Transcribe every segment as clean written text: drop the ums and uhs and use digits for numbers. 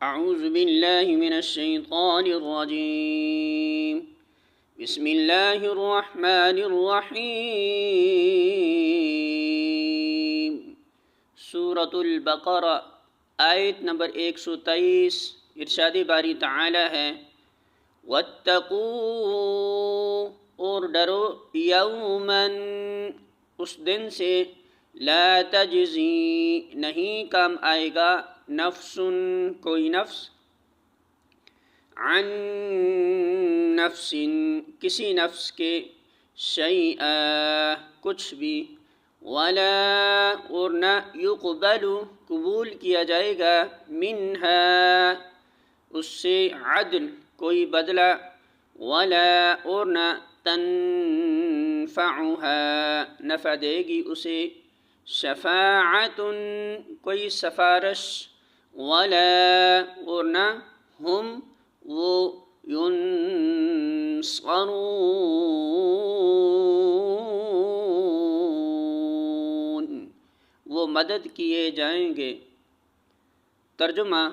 اعوذ باللہ من الشیطان الرجیم بسم اللہ الرحمن الرحیم سورۃ البقرہ آیت نمبر 123 ارشاد باری تعالی ہے واتقوا اور ڈرو یوماً اس دن سے لا تجزی نہیں کام آئے گا نفس کوئی نفس عن نفس کسی نفس کے شیئا کچھ بھی ولا اور نہ یقبل قبول کیا جائے گا منہا اس سے عدل کوئی بدلہ ولا اور نہ تنفعها نفع دے گی اسے شفاعت کوئی سفارش ولا اور نہ ہم وہ ینصرون وہ مدد کیے جائیں گے۔ ترجمہ: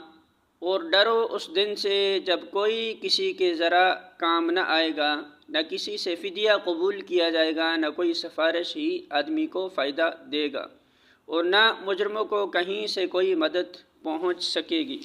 اور ڈرو اس دن سے جب کوئی کسی کے ذرا کام نہ آئے گا، نہ کسی سے فدیہ قبول کیا جائے گا، نہ کوئی سفارش ہی آدمی کو فائدہ دے گا، اور نہ مجرموں کو کہیں سے کوئی مدد پہنچ سکے گی۔